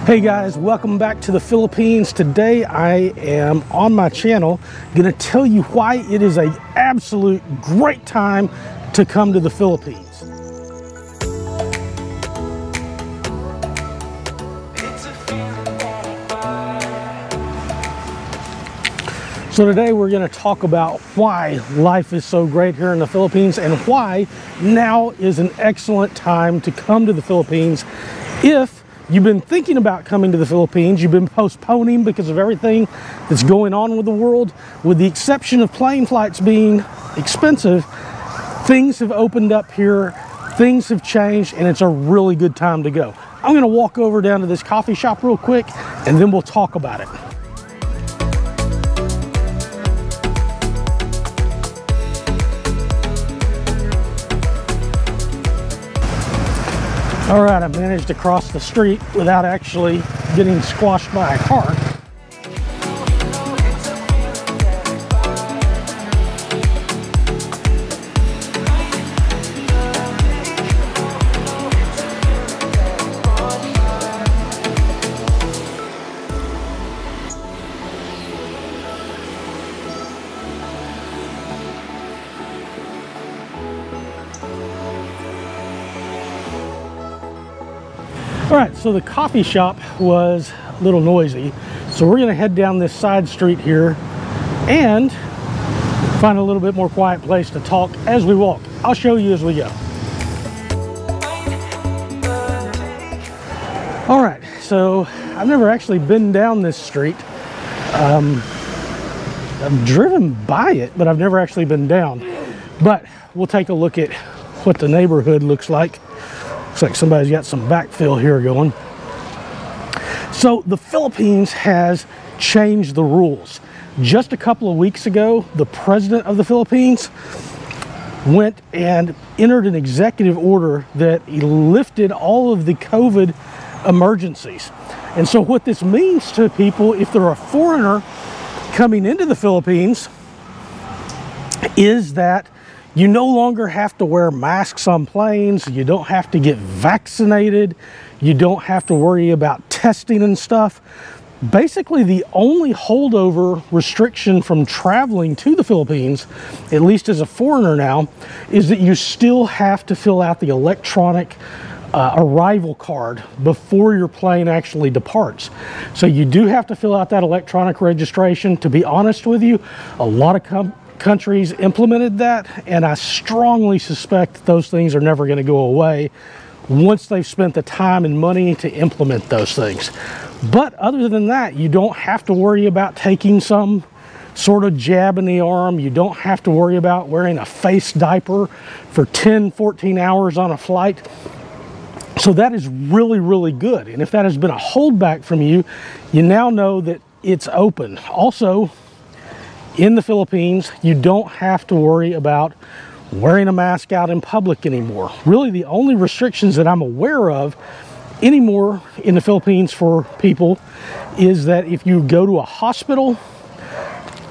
Hey guys, welcome back to the Philippines. Today I am on my channel gonna tell you why it is an absolute great time to come to the Philippines. So today we're going to talk about why life is so great here in the Philippines and why now is an excellent time to come to the Philippines. If you've been thinking about coming to the Philippines, you've been postponing because of everything that's going on with the world, with the exception of plane flights being expensive, things have opened up here, things have changed, and it's a really good time to go. I'm going to walk over down to this coffee shop real quick and then we'll talk about it. All right, I managed to cross the street without actually getting squashed by a car. All right, so the coffee shop was a little noisy, so we're gonna head down this side street here and find a little bit more quiet place to talk as we walk. I'll show you as we go. All right, so I've never actually been down this street. I've driven by it, but I've never actually been down. But we'll take a look at what the neighborhood looks like. Looks like somebody's got some backfill here going. So the Philippines has changed the rules. Just a couple of weeks ago, the president of the Philippines went and entered an executive order that lifted all of the COVID emergencies. And so what this means to people, if they're a foreigner coming into the Philippines, is that you no longer have to wear masks on planes. You don't have to get vaccinated. You don't have to worry about testing and stuff. Basically, the only holdover restriction from traveling to the Philippines, at least as a foreigner now, is that you still have to fill out the electronic arrival card before your plane actually departs. So you do have to fill out that electronic registration. To be honest with you, a lot of countries implemented that, and I strongly suspect that those things are never going to go away once they've spent the time and money to implement those things. But other than that, you don't have to worry about taking some sort of jab in the arm. You don't have to worry about wearing a face diaper for 10-14 hours on a flight. So that is really, really good. And if that has been a holdback from you, you now know that it's open. Also, in the Philippines, you don't have to worry about wearing a mask out in public anymore. Really, the only restrictions that I'm aware of anymore in the Philippines for people is that if you go to a hospital,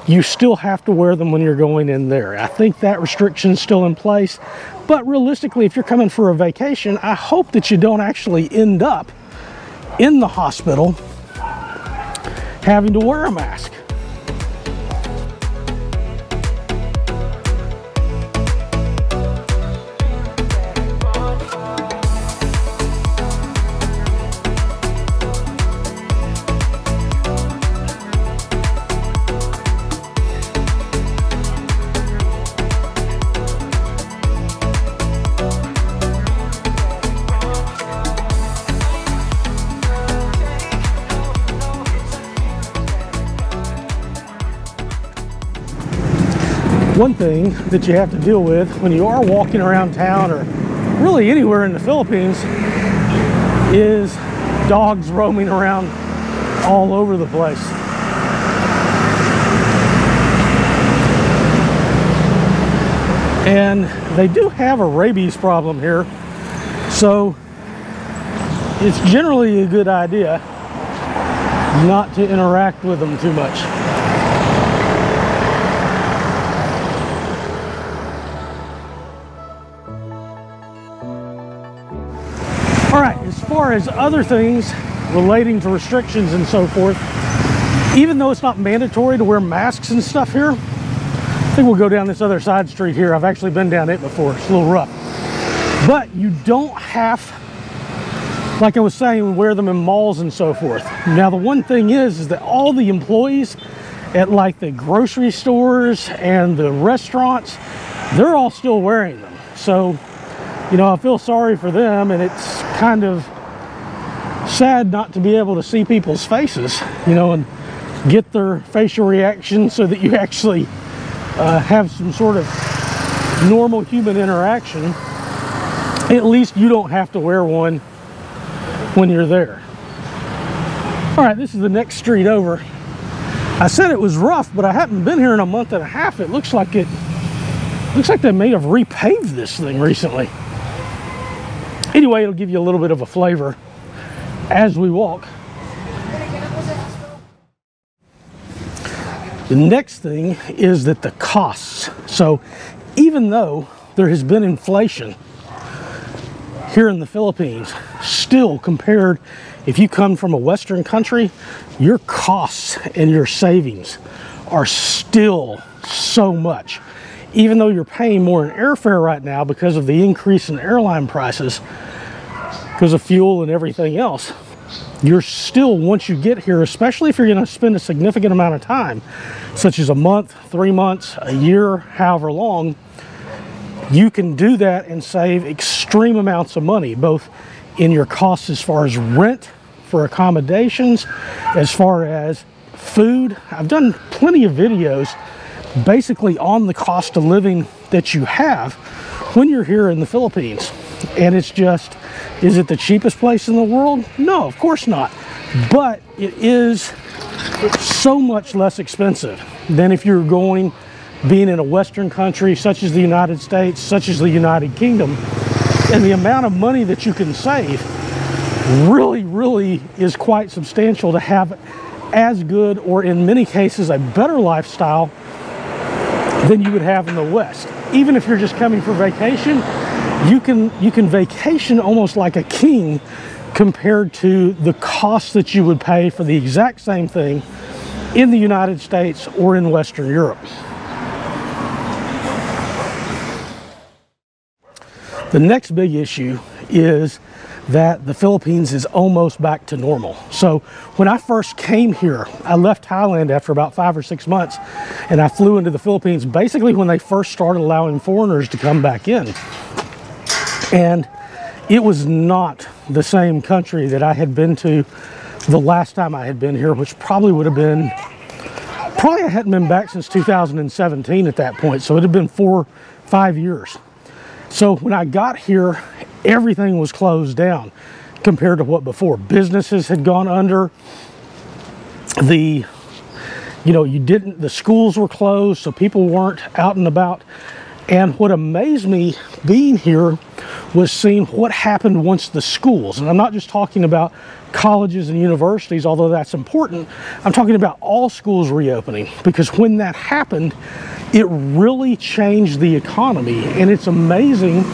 you still have to wear them when you're going in there. I think that restriction is still in place, but realistically, if you're coming for a vacation, I hope that you don't actually end up in the hospital having to wear a mask. One thing that you have to deal with when you are walking around town or really anywhere in the Philippines is dogs roaming around all over the place. And they do have a rabies problem here, so it's generally a good idea not to interact with them too much. All right, as far as other things relating to restrictions and so forth, even though it's not mandatory to wear masks and stuff here. I think we'll go down this other side street here. I've actually been down it before. It's a little rough. But you don't have, like I was saying, wear them in malls and so forth. Now, the one thing is that all the employees at like the grocery stores and the restaurants, they're all still wearing them. So, you know, I feel sorry for them, and it's kind of sad not to be able to see people's faces, you know, and get their facial reaction so that you actually have some sort of normal human interaction. At least you don't have to wear one when you're there. All right, this is the next street over. I said it was rough, but I haven't been here in a month and a half. It looks like they may have repaved this thing recently. Anyway, it'll give you a little bit of a flavor as we walk. The next thing is that the costs. So even though there has been inflation here in the Philippines, still compared, if you come from a Western country, your costs and your savings are still so much. Even though you're paying more in airfare right now because of the increase in airline prices, because of fuel and everything else, you're still, once you get here, especially if you're going to spend a significant amount of time, such as a month, 3 months, a year, however long, you can do that and save extreme amounts of money, both in your costs as far as rent for accommodations, as far as food. I've done plenty of videos basically on the cost of living that you have when you're here in the Philippines. And it's just, is it the cheapest place in the world? No, of course not. But it is so much less expensive than if you're being in a Western country such as the United States, such as the United Kingdom. And the amount of money that you can save really is quite substantial to have as good, or in many cases a better lifestyle than you would have in the West. Even if you're just coming for vacation, you can vacation almost like a king compared to the cost that you would pay for the exact same thing in the United States or in Western Europe. The next big issue is that the Philippines is almost back to normal. So when I first came here, I left Thailand after about 5 or 6 months, and I flew into the Philippines basically when they first started allowing foreigners to come back in. And it was not the same country that I had been to the last time I had been here, which probably would have been, I hadn't been back since 2017 at that point. So it had been 4 or 5 years. So when I got here, everything was closed down compared to what before. Businesses had gone under. The schools were closed, so people weren't out and about. And what amazed me being here was seeing what happened once the schools, and I'm not just talking about colleges and universities, although that's important, I'm talking about all schools reopening, because when that happened, it really changed the economy. And it's amazing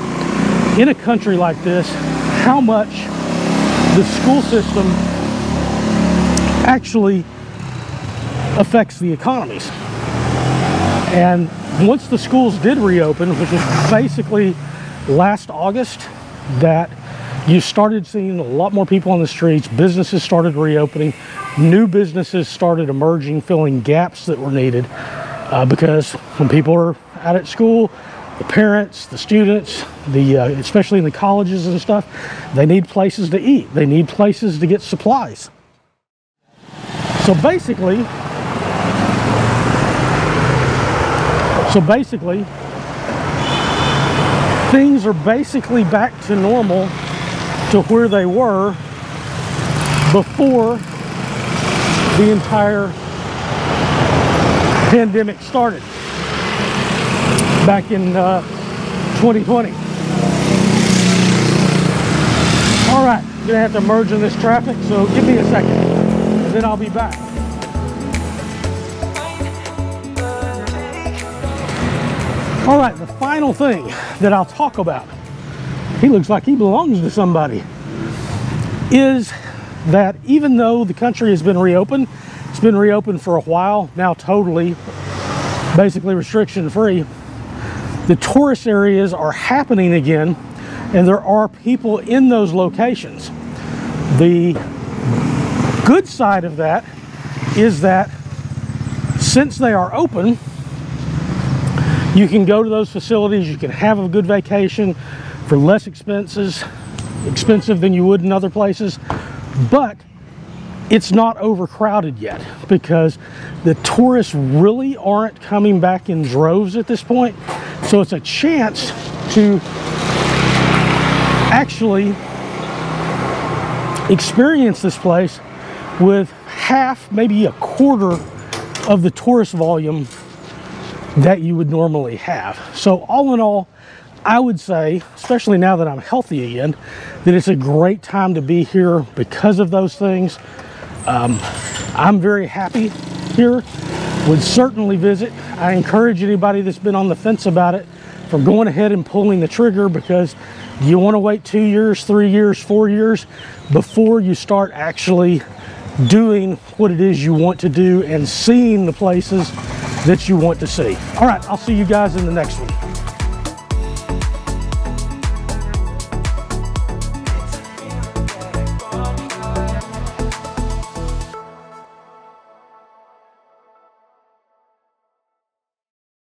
in a country like this how much the school system actually affects the economies. And once the schools did reopen, which was basically last August, that you started seeing a lot more people on the streets, businesses started reopening, new businesses started emerging, filling gaps that were needed, because when people are out at school, the parents, the students, especially in the colleges and stuff, they need places to eat. They need places to get supplies. So basically, things are basically back to normal, to where they were before the entire pandemic started back in 2020. All right, I'm gonna have to merge in this traffic, so give me a second, and then I'll be back. All right, the final thing that I'll talk about, he looks like he belongs to somebody, is that even though the country has been reopened, it's been reopened for a while, now totally, basically restriction free, the tourist areas are happening again, and there are people in those locations. The good side of that is that since they are open, you can go to those facilities, you can have a good vacation for less expensive than you would in other places, but it's not overcrowded yet because the tourists really aren't coming back in droves at this point. So it's a chance to actually experience this place with half, maybe a quarter of the tourist volume that you would normally have. So all in all, I would say, especially now that I'm healthy again, that it's a great time to be here because of those things. I'm very happy here, would certainly visit. I encourage anybody that's been on the fence about it from going ahead and pulling the trigger, because you want to wait 2 years, 3 years, 4 years before you start actually doing what it is you want to do and seeing the places that you want to see. All right, I'll see you guys in the next one.